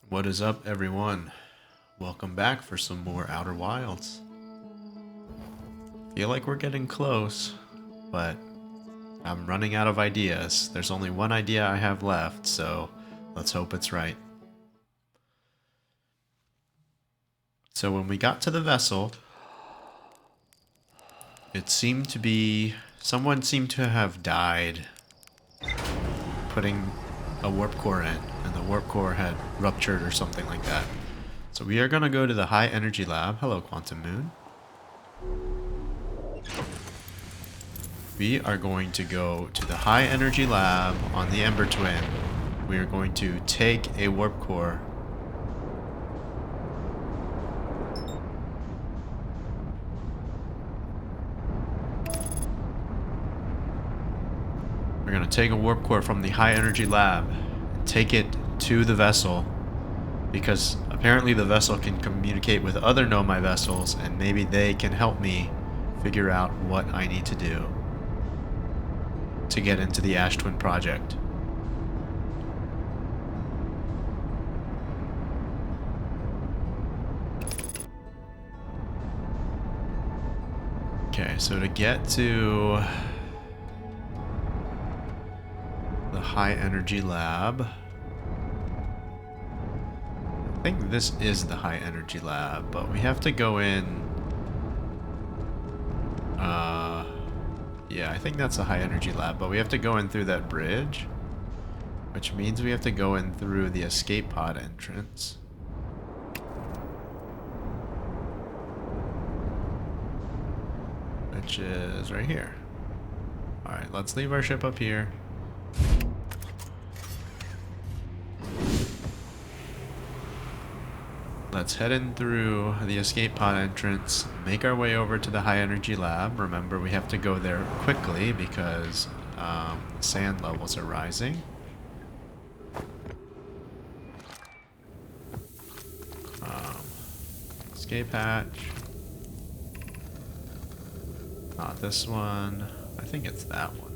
What is up, everyone? Welcome back for some more Outer Wilds. Feel like we're getting close, but I'm running out of ideas. There's only one idea I have left, so let's hope it's right. So when we got to the vessel, it seemed to be... someone seemed to have died putting a warp core in, and the warp core had ruptured or something like that. So we are going to go to the high energy lab. Hello, Quantum Moon. We are going to go to the high energy lab on the Ember Twin. We are going to take a warp core. We're going to take a warp core from the high energy lab and take it to the vessel, because apparently the vessel can communicate with other Nomai vessels, and maybe they can help me figure out what I need to do to get into the Ash Twin project. Okay, so to get to the high energy lab, I think this is the high energy lab, but we have to go in. Yeah, I think that's the high energy lab, but we have to go in through that bridge, which means we have to go in through the escape pod entrance. Which is right here. Alright, let's leave our ship up here. Let's head in through the escape pod entrance, make our way over to the high energy lab. Remember, we have to go there quickly because the sand levels are rising. Escape hatch. Not this one. I think it's that one.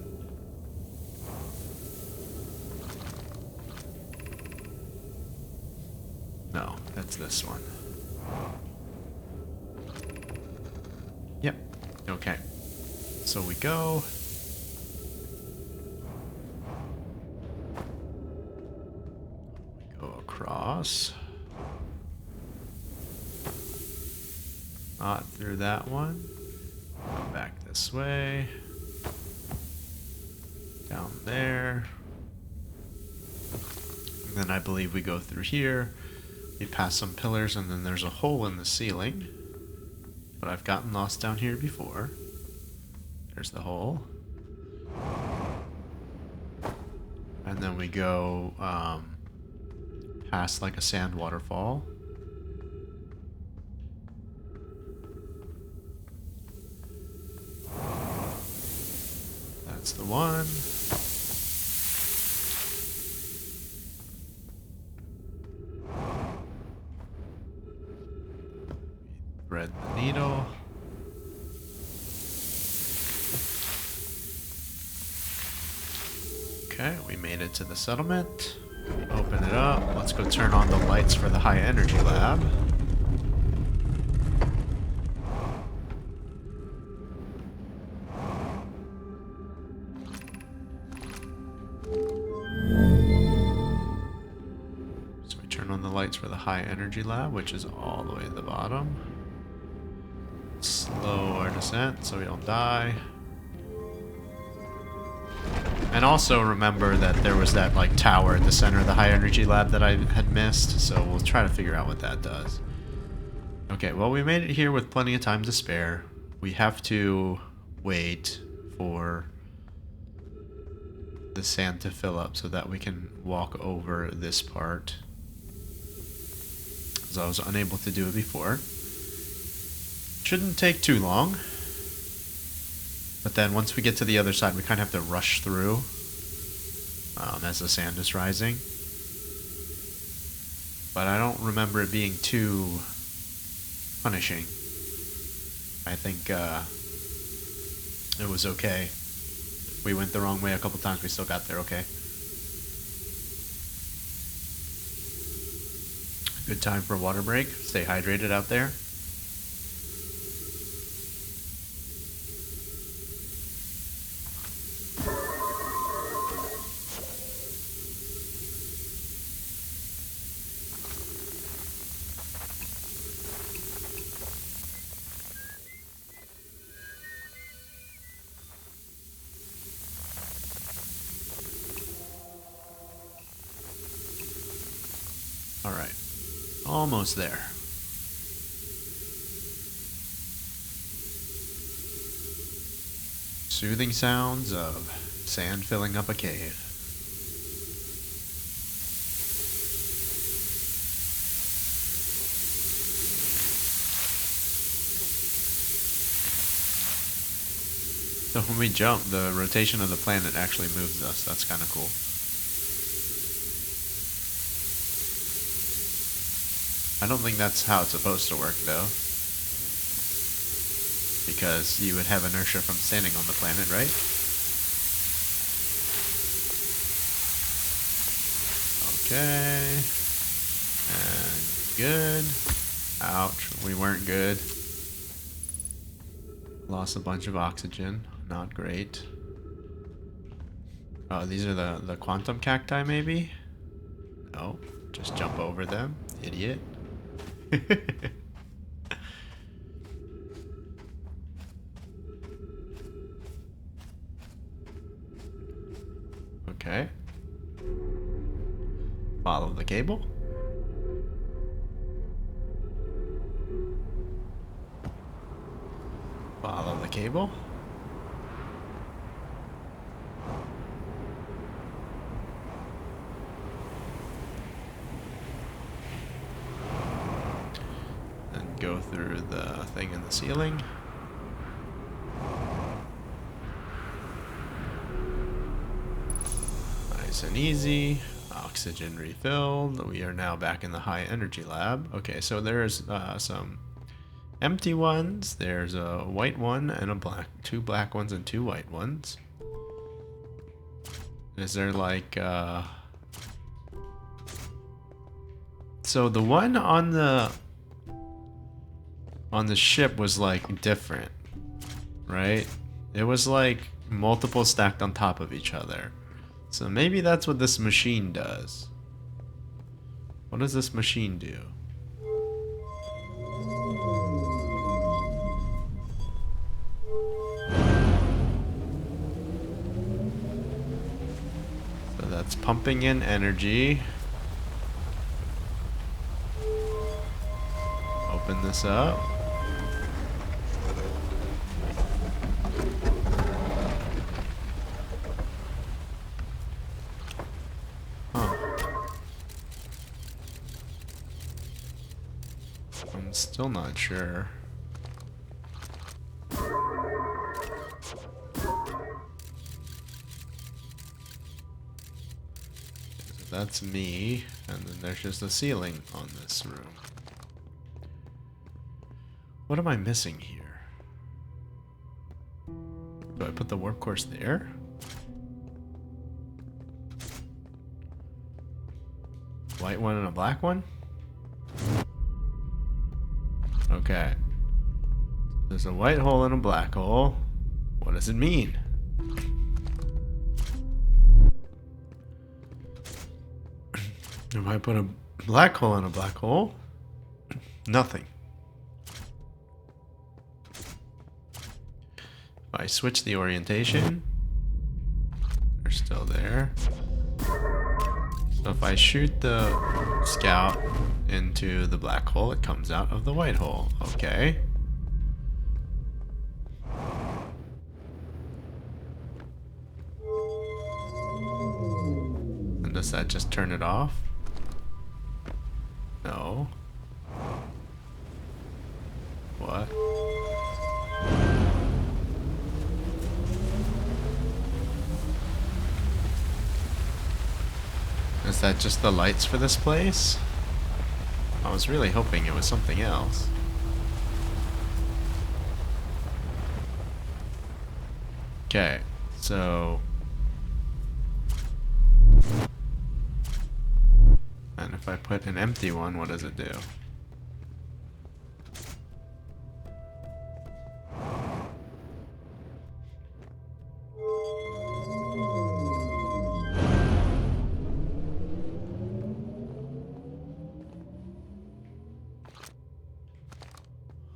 No, that's this one. Yep. Okay. So we go. We go across. Not through that one. Go back this way. Down there. And then I believe we go through here. We pass some pillars, and then there's a hole in the ceiling. But I've gotten lost down here before. There's the hole. And then we go past like a sand waterfall. That's the one. Thread the needle. Okay, we made it to the settlement. Open it up. Let's go turn on the lights for the high energy lab. So we turn on the lights for the high energy lab, which is all the way at the bottom. Slow our descent so we don't die. And also remember that there was that like tower at the center of the high energy lab that I had missed, so we'll try to figure out what that does. Okay, well, we made it here with plenty of time to spare. We have to wait for the sand to fill up so that we can walk over this part, because I was unable to do it before. Shouldn't take too long. But then once we get to the other side, we kind of have to rush through as the sand is rising. But I don't remember it being too punishing. I think it was okay. We went the wrong way a couple times, we still got there okay. Good time for a water break. Stay hydrated out there. All right. Almost there. Soothing sounds of sand filling up a cave. So when we jump, the rotation of the planet actually moves us. That's kind of cool. I don't think that's how it's supposed to work, though. Because you would have inertia from standing on the planet, right? Okay. And good. Ouch, we weren't good. Lost a bunch of oxygen. Not great. Oh, these are the quantum cacti, maybe? No, just jump over them, idiot. Okay. Follow the cable. Follow the cable. Then go through the thing in the ceiling. Nice and easy. Oxygen refilled. We are now back in the high energy lab. Okay, so there's some empty ones. There's a white one and a black, two black ones and two white ones. Is there like so the one on the ship was like different, right? It was like multiple stacked on top of each other. So maybe that's what this machine does. What does this machine do? So that's pumping in energy. Open this up. I'm still not sure. That's me, and then there's just a ceiling on this room. What am I missing here? Do I put the warp course there? White one and a black one? Okay. There's a white hole and a black hole. What does it mean? If I put a black hole in a black hole, nothing. If I switch the orientation, they're still there. So if I shoot the scout into the black hole, it comes out of the white hole. Okay. And does that just turn it off? No. What? Is that just the lights for this place? I was really hoping it was something else. Okay, so... And And if I put an empty one, what does it do?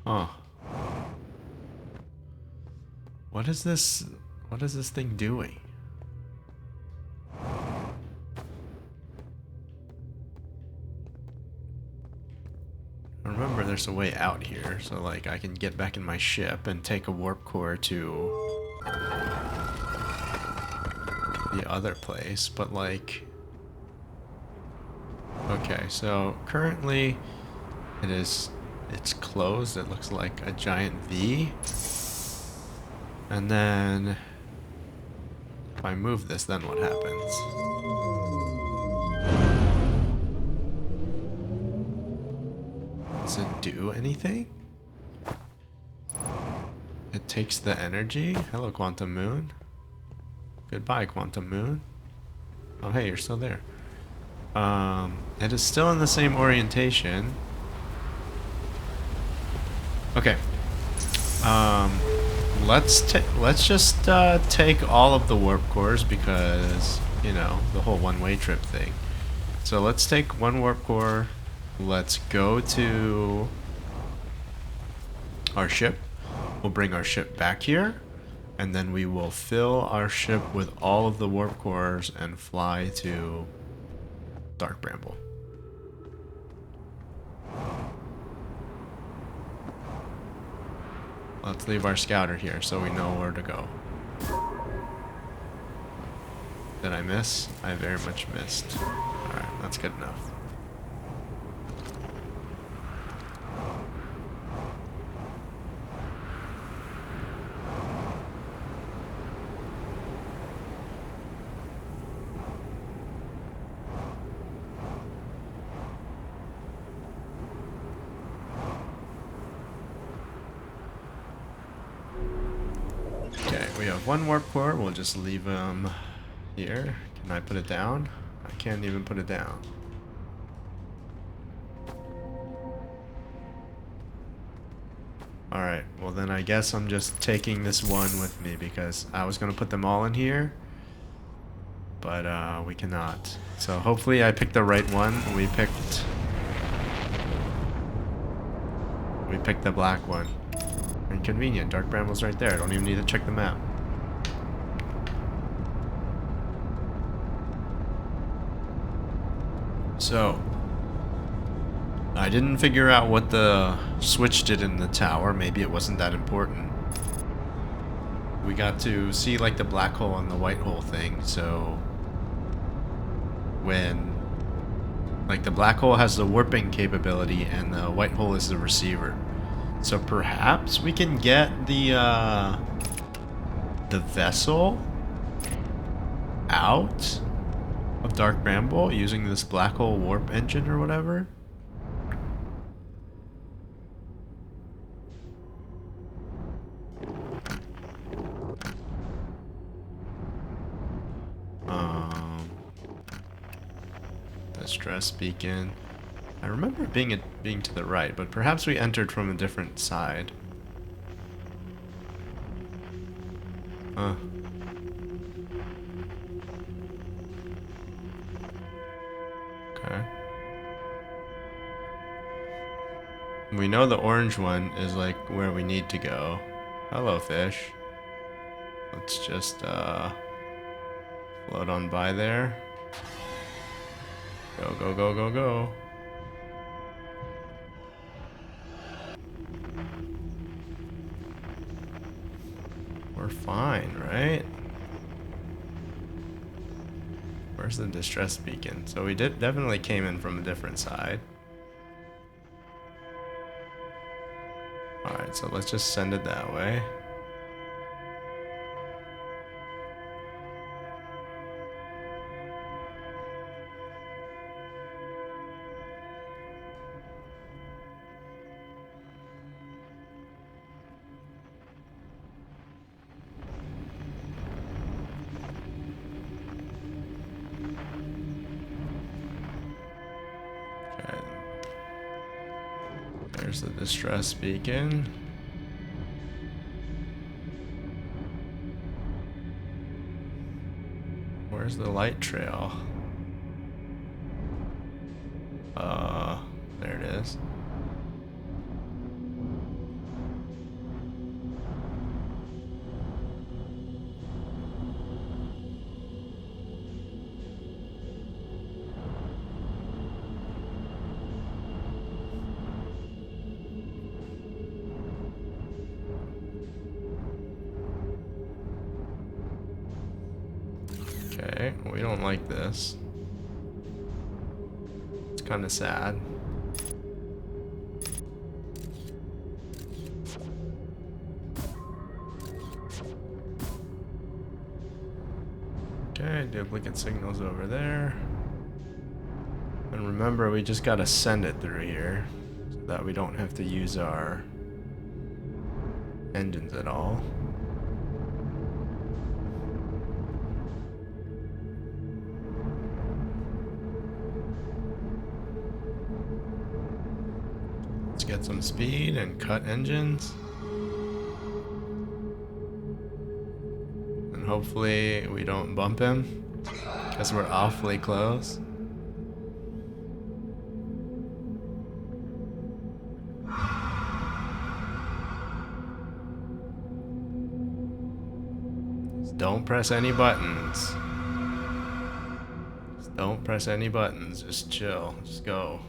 Huh. What is this? What is this thing doing? Remember, there's a way out here, so like I can get back in my ship and take a warp core to the other place, but like... Okay, so currently it's closed. It looks like a giant V. And then if I move this, then what happens? Does it do anything? It takes the energy? Hello, Quantum Moon. Goodbye, Quantum Moon. Oh, hey, you're still there. It is still in the same orientation. Okay. Let's just take all of the warp cores because, you know, the whole one-way trip thing. So let's take one warp core. Let's go to our ship. We'll bring our ship back here, and then we will fill our ship with all of the warp cores and fly to Dark Bramble. Let's leave our scouter here so we know where to go. Did I miss? I very much missed. Alright, that's good enough. We have one warp core, we'll just leave him here. Can I put it down? I can't even put it down. Alright, well then I guess I'm just taking this one with me because I was going to put them all in here. But we cannot. So hopefully I picked the right one. We picked the black one. Inconvenient. Dark Bramble's right there. I don't even need to check the map. So, I didn't figure out what the switch did in the tower. Maybe it wasn't that important. We got to see like the black hole and the white hole thing, so when like the black hole has the warping capability and the white hole is the receiver. So perhaps we can get the vessel out of Dark Bramble using this black hole warp engine or whatever. Distress beacon. I remember being to the right, but perhaps we entered from a different side. Huh. Okay. We know the orange one is like where we need to go. Hello, fish. Let's just float on by there. Go, go, go, go, go. We're fine, right? Where's the distress beacon? So we definitely came in from a different side. Alright, so let's just send it that way. There's the distress beacon. Where's the light trail? There it is. Okay, we don't like this. It's kind of sad. Okay, duplicate signals over there. And remember, we just gotta send it through here so that we don't have to use our engines at all. Let's get some speed and cut engines. And hopefully we don't bump him, because we're awfully close. Just don't press any buttons. Just don't press any buttons. Just chill. Just go.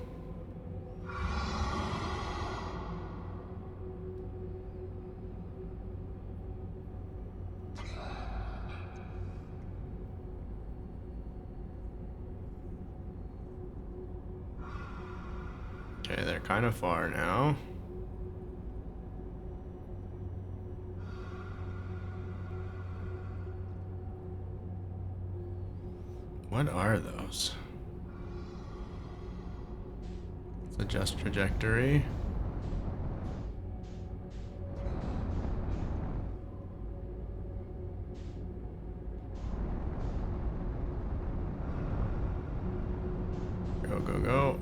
Okay, they're kind of far now. What are those? Let's adjust trajectory. Go, go, go.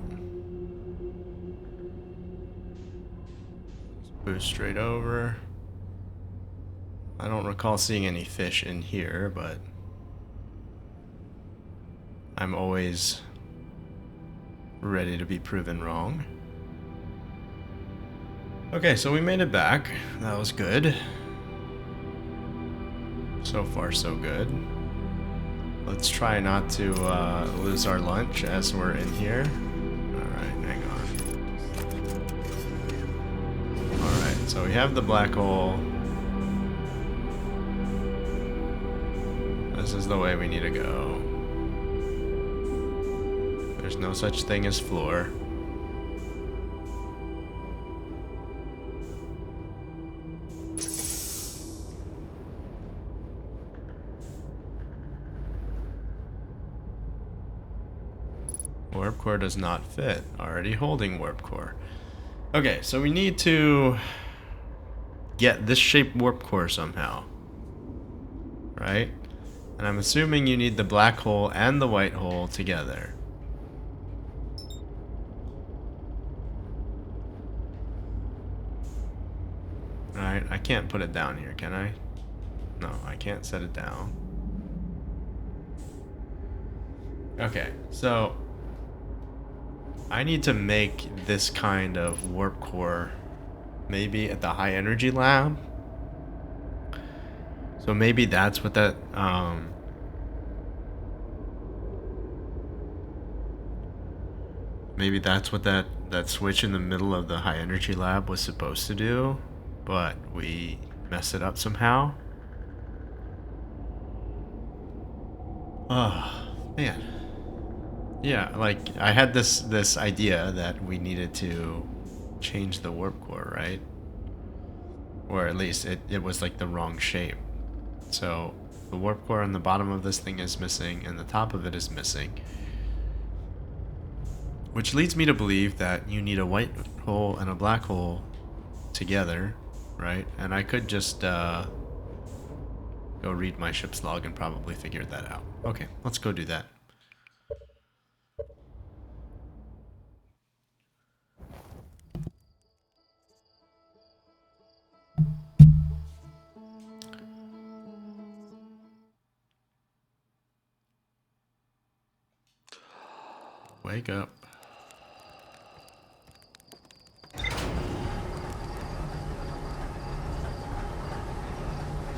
Boost straight over. I don't recall seeing any fish in here, but I'm always ready to be proven wrong. Okay, so we made it back. That was good. So far, so good. Let's try not to lose our lunch as we're in here. Alright, hang on. Alright, so we have the black hole. This is the way we need to go. There's no such thing as floor. Warp core does not fit. Already holding warp core. Okay, so we need to get this shaped warp core somehow. Right? And I'm assuming you need the black hole and the white hole together. Alright, I can't put it down here, can I? No, I can't set it down. Okay, so I need to make this kind of warp core maybe at the high energy lab. So maybe that's what that maybe that's what that switch in the middle of the high energy lab was supposed to do, but we messed it up somehow. Oh, man. Yeah, like I had this idea that we needed to change the warp core, right? Or at least it was like the wrong shape. So the warp core on the bottom of this thing is missing and the top of it is missing. Which leads me to believe that you need a white hole and a black hole together, right? And I could just go read my ship's log and probably figure that out. Okay, let's go do that. wake up.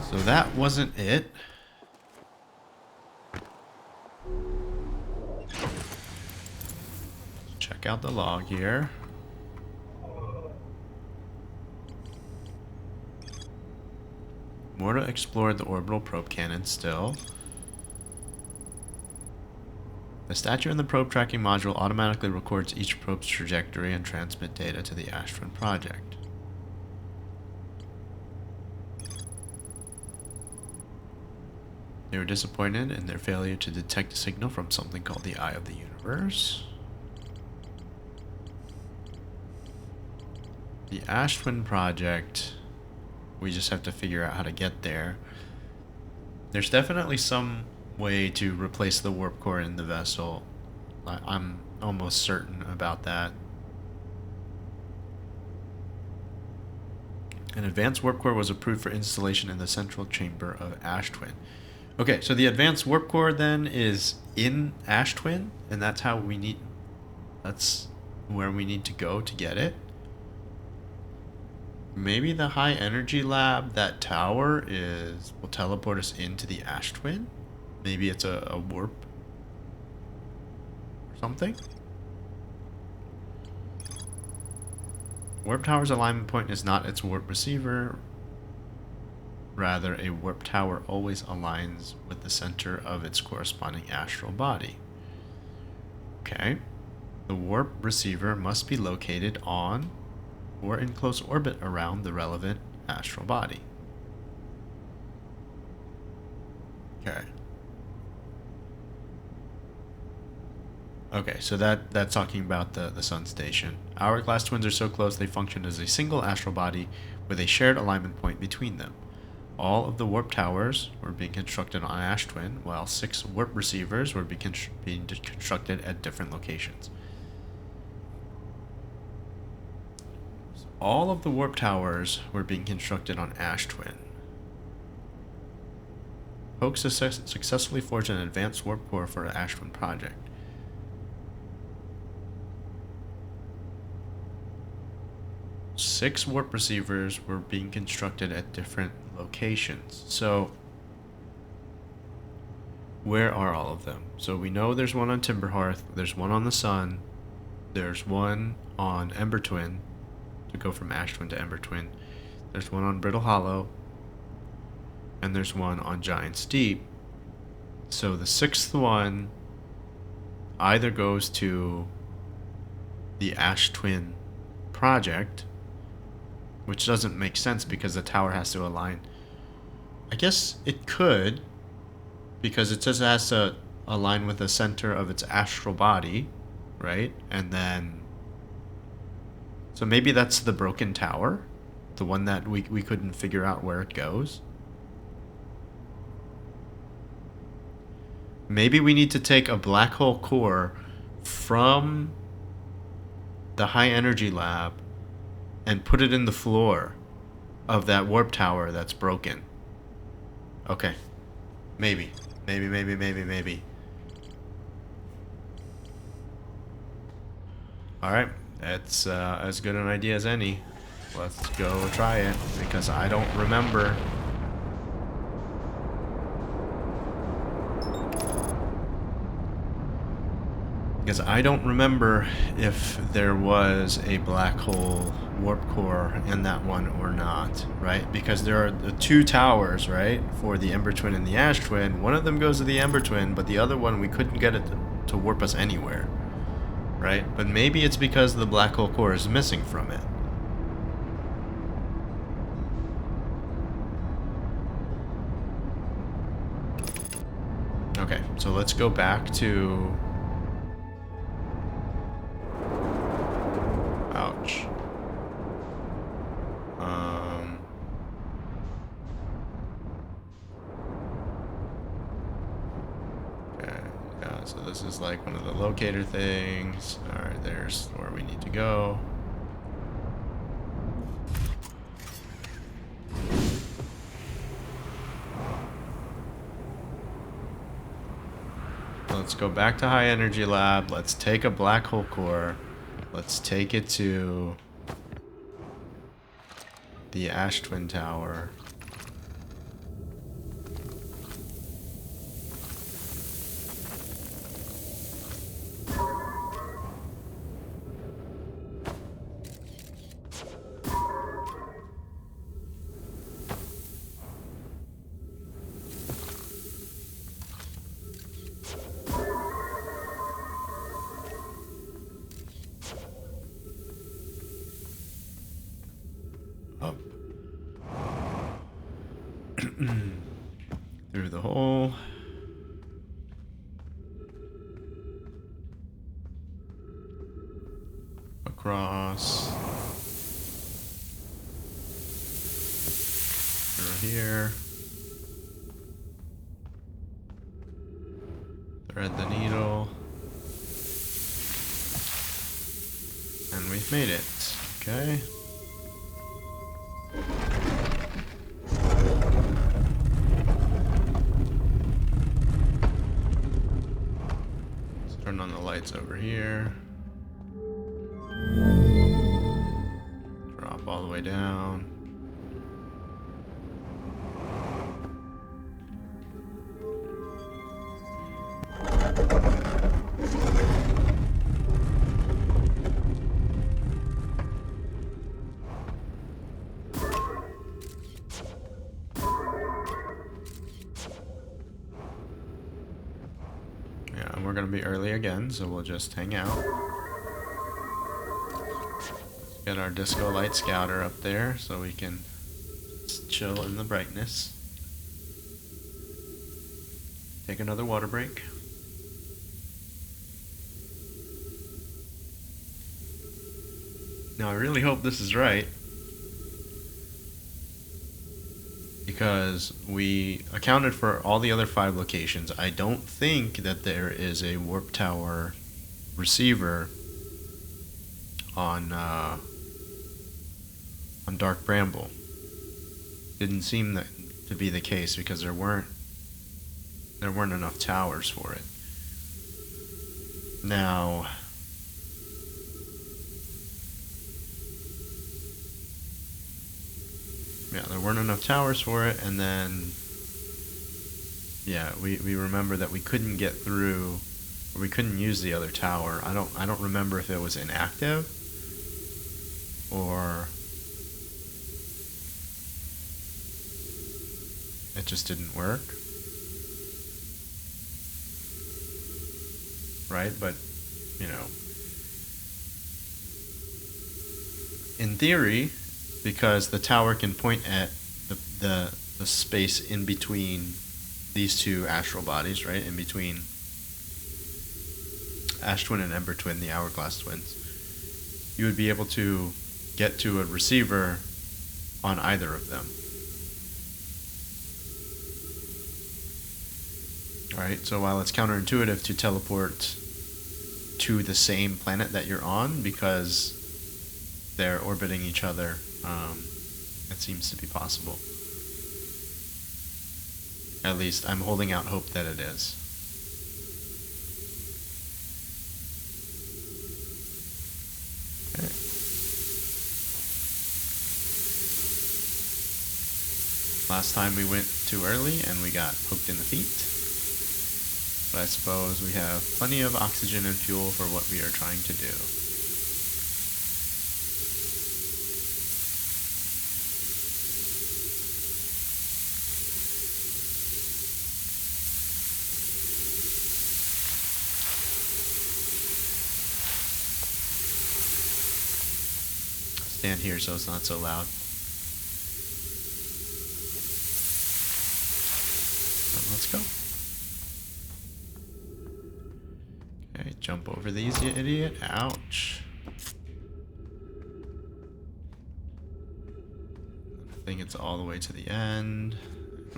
So that wasn't it. Check out the log here. Morta explored the orbital probe cannon still. The statue in the probe tracking module automatically records each probe's trajectory and transmit data to the Ash Twin project. They were disappointed in their failure to detect a signal from something called the Eye of the Universe. The Ash Twin project, we just have to figure out how to get there. There's definitely some way to replace the warp core in the vessel. I'm almost certain about that. An advanced warp core was approved for installation in the central chamber of Ash Twin. Okay, so the advanced warp core then is in Ash Twin, and that's where we need to go to get it. Maybe the high energy lab, that tower will teleport us into the Ash Twin. Maybe it's a warp or something. Warp tower's alignment point is not its warp receiver. Rather, a warp tower always aligns with the center of its corresponding astral body. Okay. The warp receiver must be located on or in close orbit around the relevant astral body. Okay. Okay, so that's talking about the sun station. Hourglass twins are so close they function as a single astral body with a shared alignment point between them. All of the warp towers were being constructed on Ash Twin, while 6 warp receivers were being constructed at different locations. So all of the warp towers were being constructed on Ash Twin. Hoax successfully forged an advanced warp core for the Ash Twin project. Six warp receivers were being constructed at different locations. So, where are all of them? So we know there's one on Timberhearth, there's one on the Sun, there's one on Ember Twin, to go from Ash Twin to Ember Twin, there's one on Brittle Hollow, and there's one on Giant's Deep. So the 6th one either goes to the Ash Twin project, which doesn't make sense because the tower has to align. I guess it could, because it says it has to align with the center of its astral body, right? And then, so maybe that's the broken tower, the one that we couldn't figure out where it goes. Maybe we need to take a black hole core from the high energy lab and put it in the floor of that warp tower that's broken. Okay. Maybe. Maybe. Alright. That's as good an idea as any. Let's go try it, because I don't remember. Because I don't remember if there was a black hole warp core in that one or not, right? Because there are the 2 towers, right? For the Ember Twin and the Ash Twin. One of them goes to the Ember Twin, but the other one we couldn't get it to warp us anywhere, right? But maybe it's because the black hole core is missing from it. Okay, so let's go back to... Ouch. Okay, yeah, so this is like one of the locator things. Alright, there's where we need to go. let's go back to High Energy Lab. Let's take a black hole core. Let's take it to the Ash Twin Tower. Up. Through the hole. Across. Through here. Thread the needle. And we've made it. Okay. Let's turn on the lights over here. Drop all the way down. Yeah, and we're gonna be early again, so we'll just hang out. Get our disco light scouter up there so we can just chill in the brightness. Take another water break. Now I really hope this is right, because we accounted for all the other 5 locations. I don't think that there is a warp tower receiver on Dark Bramble. Didn't seem that to be the case because there weren't enough towers for it. Now, yeah, there weren't enough towers for it, and then yeah, we remember that we couldn't get through, or we couldn't use the other tower. I don't remember if it was inactive or it just didn't work. Right? But, you know, in theory, because the tower can point at the space in between these two astral bodies, right? In between Ash Twin and Ember Twin, the Hourglass Twins, you would be able to get to a receiver on either of them. Right, so while it's counterintuitive to teleport to the same planet that you're on because they're orbiting each other, it seems to be possible. At least I'm holding out hope that it is. Okay. Last time we went too early and we got poked in the feet. But I suppose we have plenty of oxygen and fuel for what we are trying to do. Stand here so it's not so loud. Let's go. Okay, jump over these, you idiot. Ouch. I think it's all the way to the end.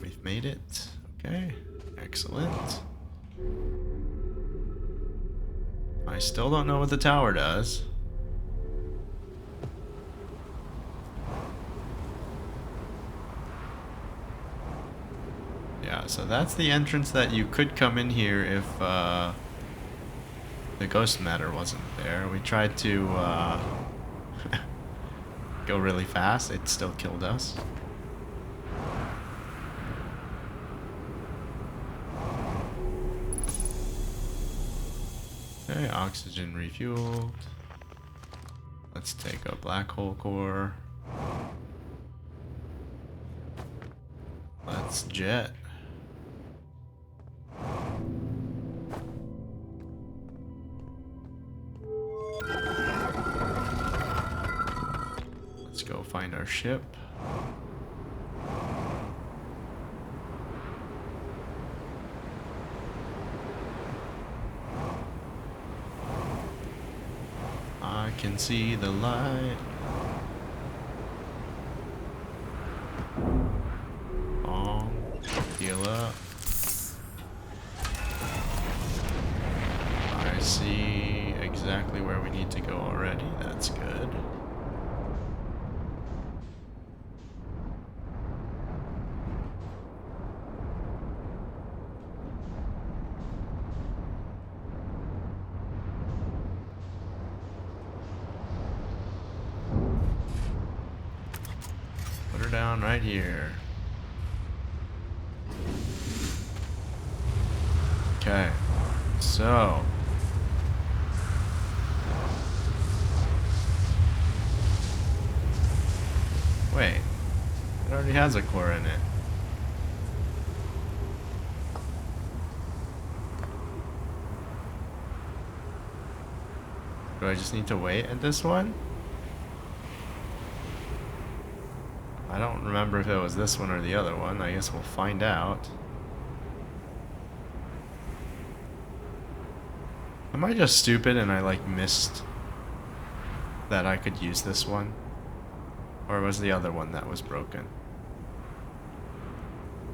We've made it. Okay, excellent. I still don't know what the tower does. Yeah, So that's the entrance that you could come in here if the ghost matter wasn't there. We tried to go really fast. It still killed us. Okay, oxygen refueled. Let's take a black hole core. Let's jet. Let's go find our ship. I can see the light. Heal up. I see exactly where we need to go already. That's good. Put her down right here. Okay, so wait, it already has a core in it. Do I just need to wait at this one? I don't remember if it was this one or the other one. I guess we'll find out. Am I just stupid and I like missed that I could use this one? Or was the other one that was broken?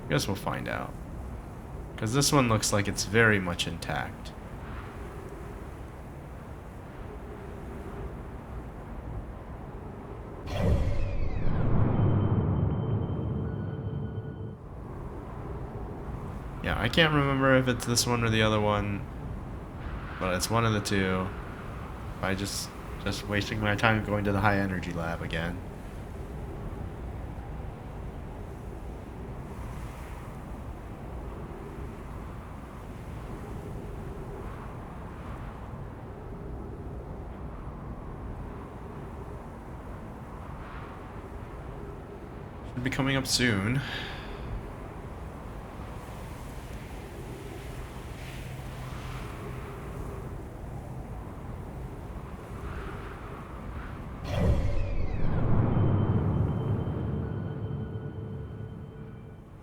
I guess we'll find out. Because this one looks like it's very much intact. Yeah, I can't remember if it's this one or the other one. But it's one of the two. I just wasting my time going to the high energy lab again. Should be coming up soon.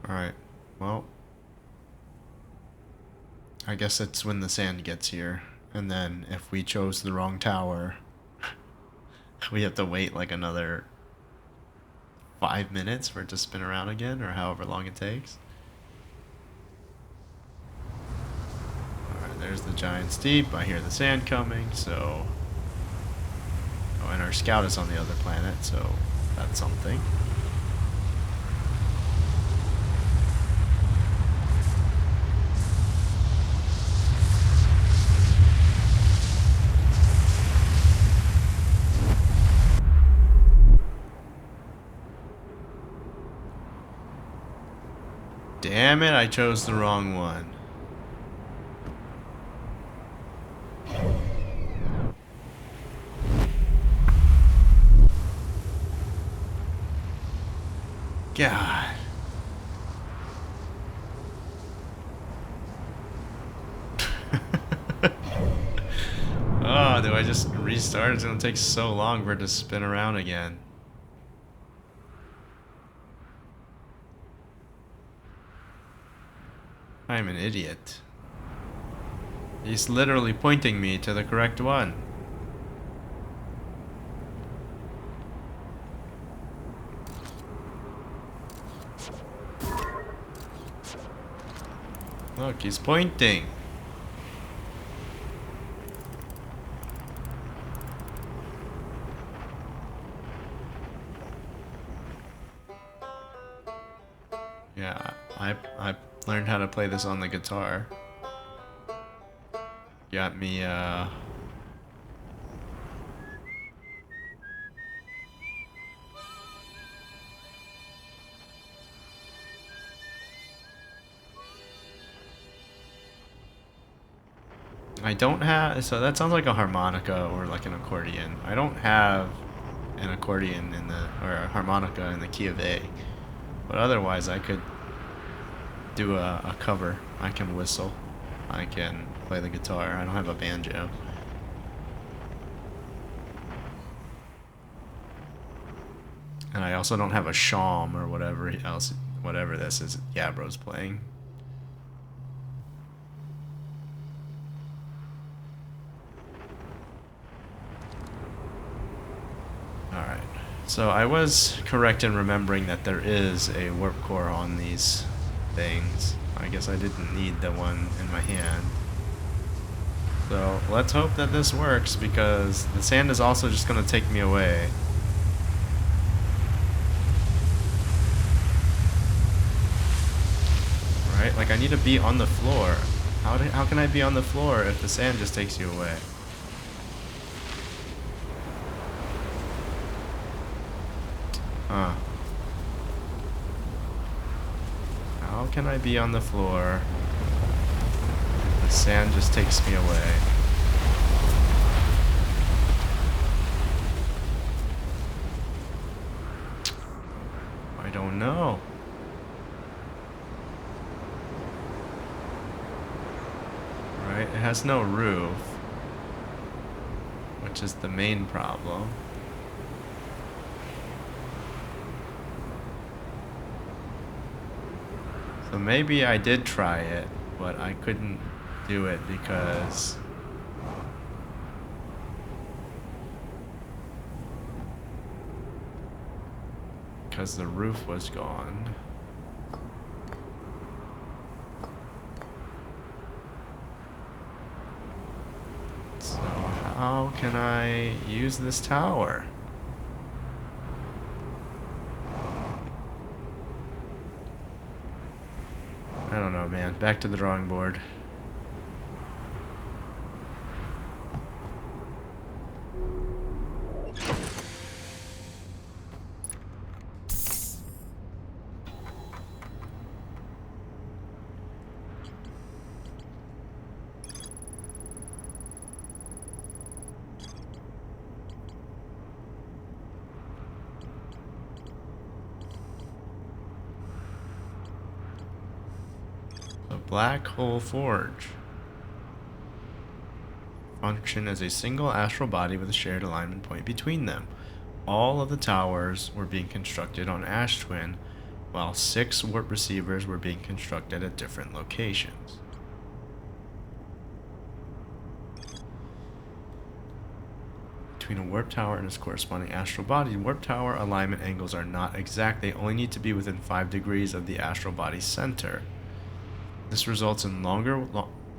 Alright, well, I guess it's when the sand gets here, and then if we chose the wrong tower, we have to wait like another 5 minutes for it to spin around again, or however long it takes. Alright, there's the giant steep. I hear the sand coming, so... Oh, and our scout is on the other planet, so that's something. Damn it, I chose the wrong one. God. Oh, do I just restart? It's gonna take so long for it to spin around again. I'm an idiot. He's literally pointing me to the correct one. Look, he's pointing. Yeah, I Learned how to play this on the guitar. Got me, I don't have, so that sounds like a harmonica or like an accordion. I don't have an accordion in the, or a harmonica in the key of A. But otherwise I could do a cover. I can whistle. I can play the guitar. I don't have a banjo. And I also don't have a shawm or whatever else, whatever this is Gabbro's playing. Alright, so I was correct in remembering that there is a warp core on these things. I guess I didn't need the one in my hand. So let's hope that this works, because the sand is also just going to take me away. Right? Like, I need to be on the floor. How can I be on the floor if the sand just takes you away? Huh. How can I be on the floor? The sand just takes me away. I don't know. Right? It has no roof, which is the main problem. So maybe I did try it, but I couldn't do it because the roof was gone. So how can I use this tower? I don't know, man. Back to the drawing board. Black Hole Forge. Function as a single astral body with a shared alignment point between them. All of the towers were being constructed on Ash Twin, while 6 warp receivers were being constructed at different locations. Between a warp tower and its corresponding astral body, warp tower alignment angles are not exact. They only need to be within 5 degrees of the astral body's center. This results in longer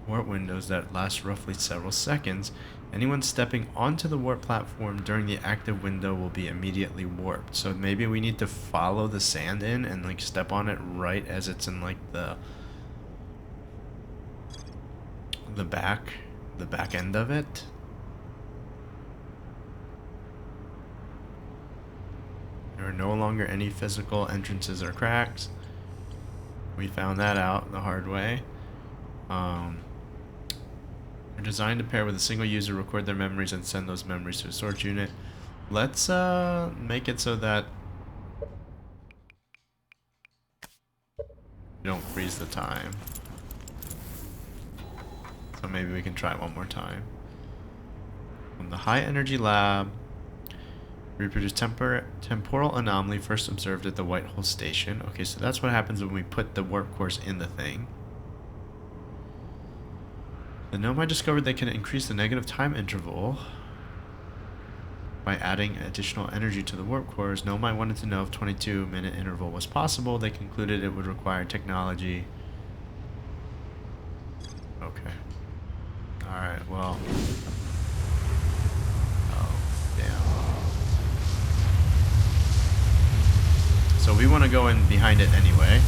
warp windows that last roughly several seconds. Anyone stepping onto the warp platform during the active window will be immediately warped. So maybe we need to follow the sand in and like step on it right as it's in like the back end of it. There are no longer any physical entrances or cracks. We found that out the hard way. They're designed to pair with a single user, record their memories, and send those memories to a storage unit. Let's make it so that you don't freeze the time. So maybe we can try it one more time. From the high energy lab, reproduce temporal anomaly first observed at the Whitehole station. Okay, so that's what happens when we put the warp cores in the thing. The Nomai discovered they can increase the negative time interval by adding additional energy to the warp cores. Nomai wanted to know if 22-minute interval was possible. They concluded it would require technology. Okay. Alright, well. Oh, damn. So we want to go in behind it anyway.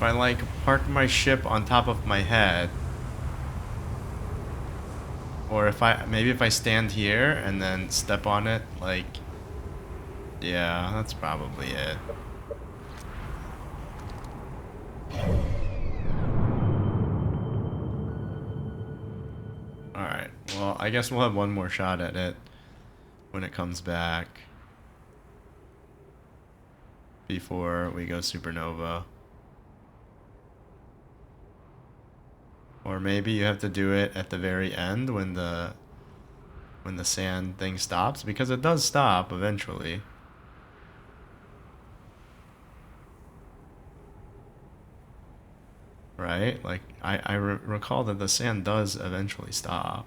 I like park my ship on top of my head, or if I stand here and then step on it, like, yeah, that's probably it. Alright, well, I guess we'll have one more shot at it when it comes back before we go supernova. Or maybe you have to do it at the very end when the sand thing stops, because it does stop eventually. Right? Like, I recall that the sand does eventually stop.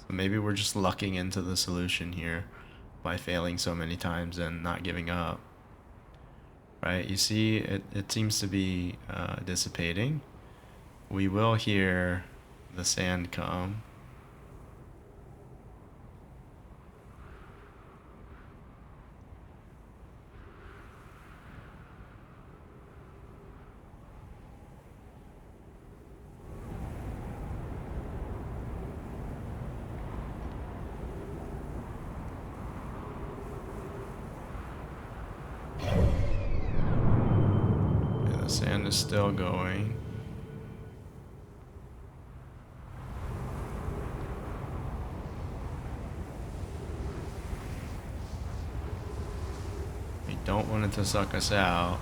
So maybe we're just lucking into the solution here by failing so many times and not giving up. Right? You see, it seems to be dissipating. We will hear the sand come. The sand is still going. We don't want it to suck us out.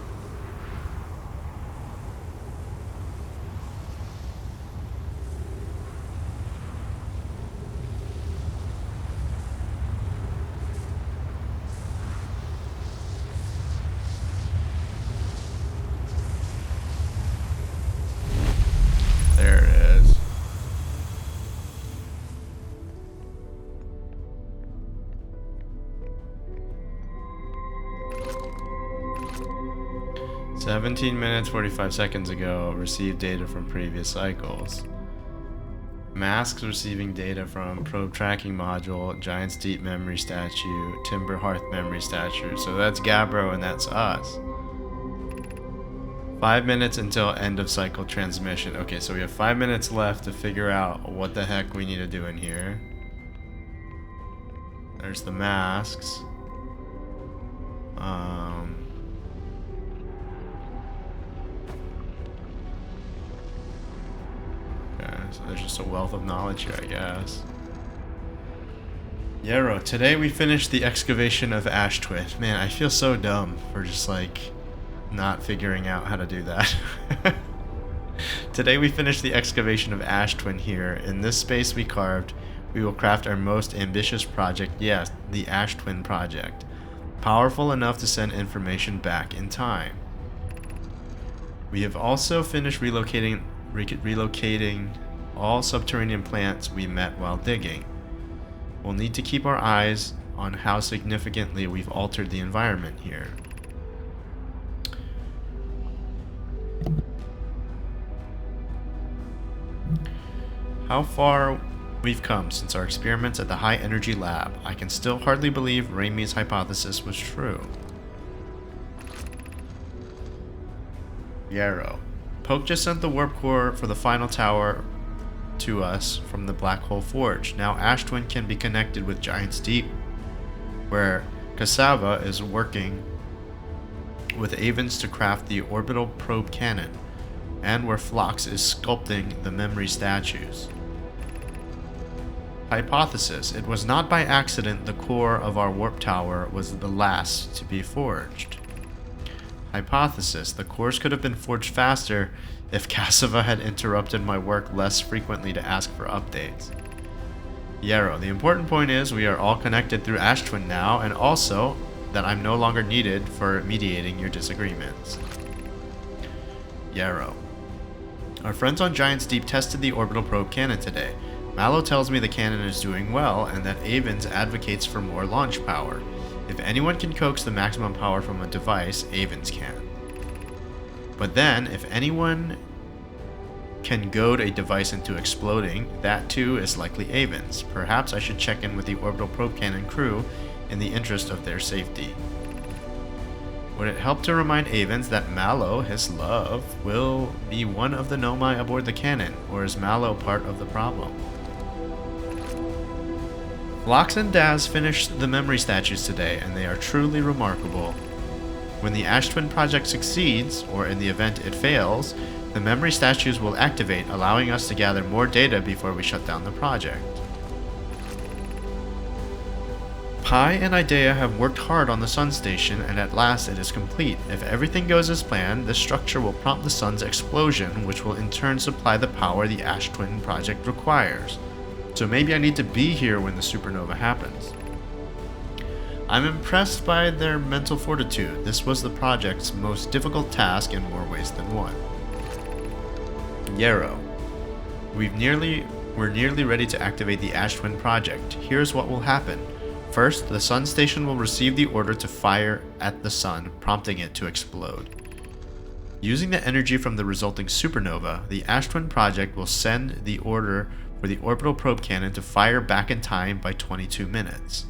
There it is. "17 minutes 45 seconds ago, received data from previous cycles. Masks receiving data from probe tracking module, Giant's Deep memory statue, Timber Hearth memory statue." So that's Gabbro and that's us. 5 minutes until end of cycle transmission. Okay, so we have 5 minutes left to figure out what the heck we need to do in here. There's the masks. Okay, so there's just a wealth of knowledge here, I guess. Yarrow, today we finished the excavation of Ash Twin. Man, I feel so dumb for just like not figuring out how to do that. Today we finished the excavation of Ash Twin here. In this space we carved, we will craft our most ambitious project, yes, the Ash Twin project. Powerful enough to send information back in time. We have also finished relocating all subterranean plants we met while digging. We'll need to keep our eyes on how significantly we've altered the environment here. How far we've come since our experiments at the High Energy Lab. I can still hardly believe Ramey's hypothesis was true. Yarrow. Poke just sent the warp core for the final tower to us from the Black Hole Forge. Now Ash Twin can be connected with Giant's Deep, where Cassava is working with Avens to craft the orbital probe cannon, and where Phlox is sculpting the memory statues. Hypothesis. It was not by accident the core of our warp tower was the last to be forged. Hypothesis. The cores could have been forged faster if Cassava had interrupted my work less frequently to ask for updates. Yarrow. The important point is we are all connected through Ash Twin now, and also that I'm no longer needed for mediating your disagreements. Yarrow. Our friends on Giant's Deep tested the orbital probe cannon today. Mallow tells me the cannon is doing well, and that Avens advocates for more launch power. If anyone can coax the maximum power from a device, Avens can. But then, if anyone can goad a device into exploding, that too is likely Avens. Perhaps I should check in with the orbital probe cannon crew in the interest of their safety. Would it help to remind Avens that Mallow, his love, will be one of the Nomai aboard the cannon, or is Mallow part of the problem? Phlox and Daz finished the memory statues today, and they are truly remarkable. When the Ash Twin project succeeds, or in the event it fails, the memory statues will activate, allowing us to gather more data before we shut down the project. Pi and Idea have worked hard on the Sun Station, and at last it is complete. If everything goes as planned, this structure will prompt the Sun's explosion, which will in turn supply the power the Ash Twin project requires. So maybe I need to be here when the supernova happens. I'm impressed by their mental fortitude. This was the project's most difficult task in more ways than one. Yarrow. We're nearly ready to activate the Ash Twin project. Here's what will happen. First, the Sun Station will receive the order to fire at the Sun, prompting it to explode. Using the energy from the resulting supernova, the Ash Twin project will send the order for the orbital probe cannon to fire back in time by 22 minutes.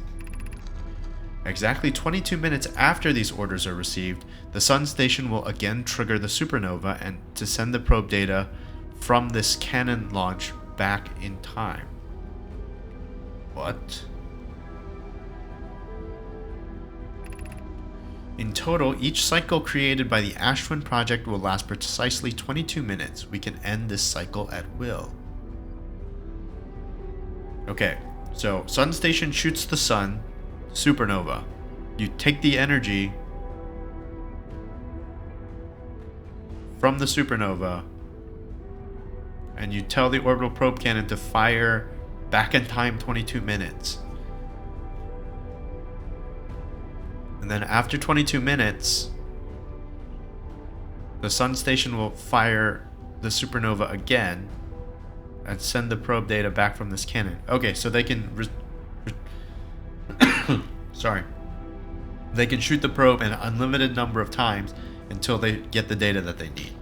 Exactly 22 minutes after these orders are received, the Sun Station will again trigger the supernova and to send the probe data from this cannon launch back in time. What? In total, each cycle created by the Ash Twin project will last precisely 22 minutes. We can end this cycle at will. Okay, so Sun Station shoots the Sun, supernova. You take the energy from the supernova and you tell the orbital probe cannon to fire back in time 22 minutes. And then after 22 minutes, the Sun Station will fire the supernova again and send the probe data back from this cannon. Okay, so they can they can shoot the probe an unlimited number of times until they get the data that they need.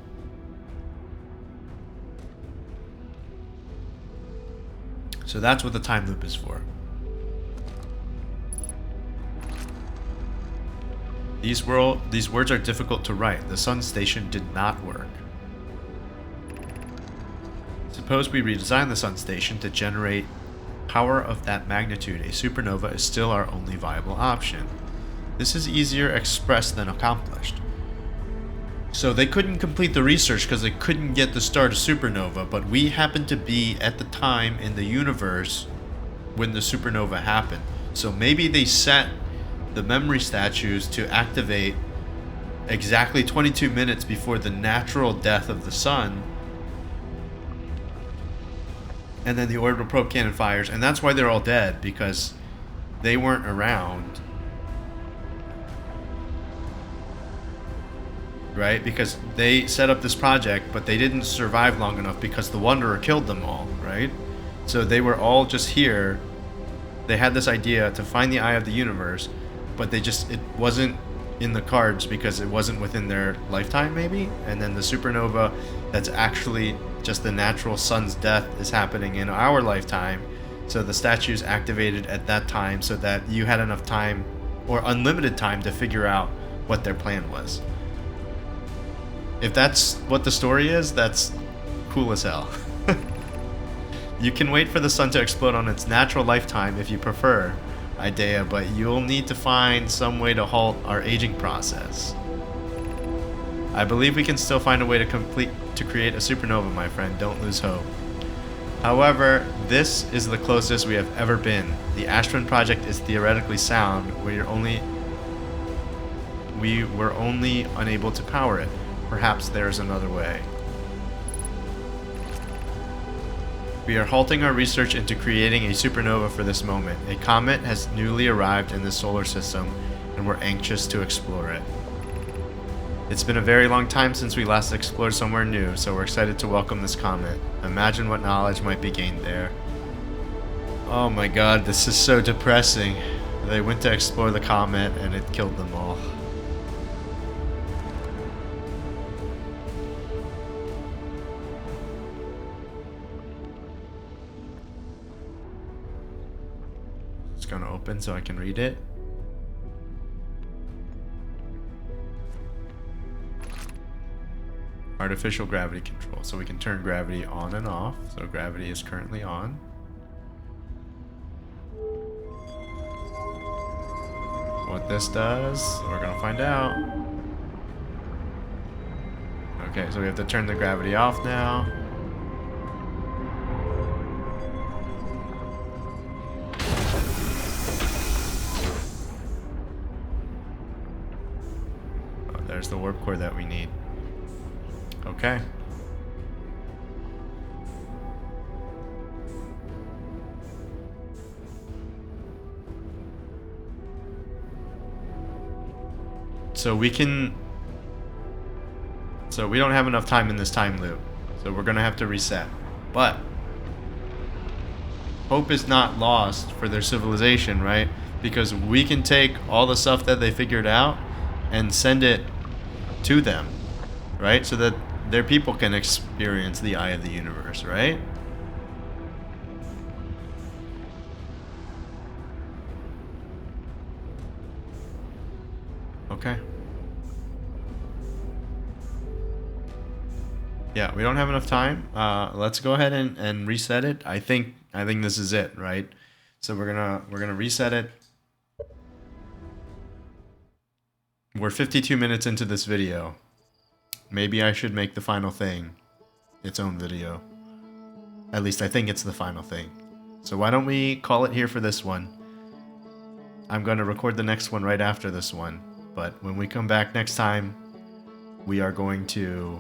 So that's what the time loop is for. These words are difficult to write. The Sun Station did not work. Suppose we redesign the Sun Station to generate power of that magnitude. A supernova is still our only viable option. This is easier expressed than accomplished. So they couldn't complete the research because they couldn't get the star to supernova, but we happened to be at the time in the universe when the supernova happened. So maybe they set the memory statues to activate exactly 22 minutes before the natural death of the Sun, and then the orbital probe cannon fires, and that's why they're all dead, because they weren't around, right? Because they set up this project, but they didn't survive long enough because the Wanderer killed them all, right? So they were all just here. They had this idea to find the eye of the universe, but it wasn't in the cards because it wasn't within their lifetime, maybe. And then the supernova that's actually just the natural Sun's death is happening in our lifetime. So the statues activated at that time so that you had enough time, or unlimited time, to figure out what their plan was. If that's what the story is, that's cool as hell. You can wait for the Sun to explode on its natural lifetime if you prefer, Idea, but you'll need to find some way to halt our aging process. I believe we can still find a way to create a supernova, my friend. Don't lose hope. However, this is the closest we have ever been. The Ash Twin project is theoretically sound. We were only unable to power it. Perhaps there is another way. We are halting our research into creating a supernova for this moment. A comet has newly arrived in the solar system, and we're anxious to explore it. It's been a very long time since we last explored somewhere new, so we're excited to welcome this comet. Imagine what knowledge might be gained there. Oh my god, this is so depressing. They went to explore the comet, and it killed them all. It's gonna open so I can read it. Artificial gravity control. So we can turn gravity on and off. So gravity is currently on. What this does, we're gonna find out. Okay, so we have to turn the gravity off now. Oh, there's the warp core that we need. Okay. So we don't have enough time in this time loop. So we're gonna have to reset. But hope is not lost for their civilization, right? Because we can take all the stuff that they figured out and send it to them, right? So that their people can experience the eye of the universe, right? Okay. Yeah, we don't have enough time. Let's go ahead and reset it. I think this is it, right? So we're gonna reset it. We're 52 minutes into this video. Maybe I should make the final thing its own video. At least I think it's the final thing. So why don't we call it here for this one? I'm going to record the next one right after this one. But when we come back next time, we are going to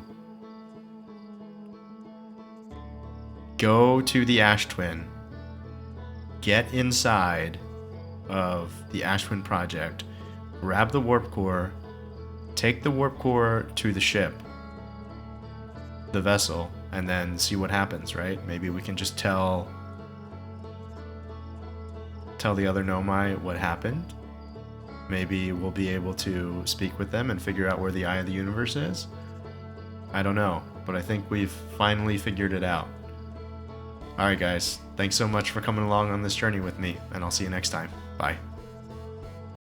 go to the Ash Twin, get inside of the Ash Twin project, grab the warp core, take the warp core to the ship, the vessel, and then see what happens, right? Maybe we can just tell the other Nomai what happened. Maybe we'll be able to speak with them and figure out where the eye of the universe is. I don't know, but I think we've finally figured it out. Alright guys, thanks so much for coming along on this journey with me, and I'll see you next time. Bye.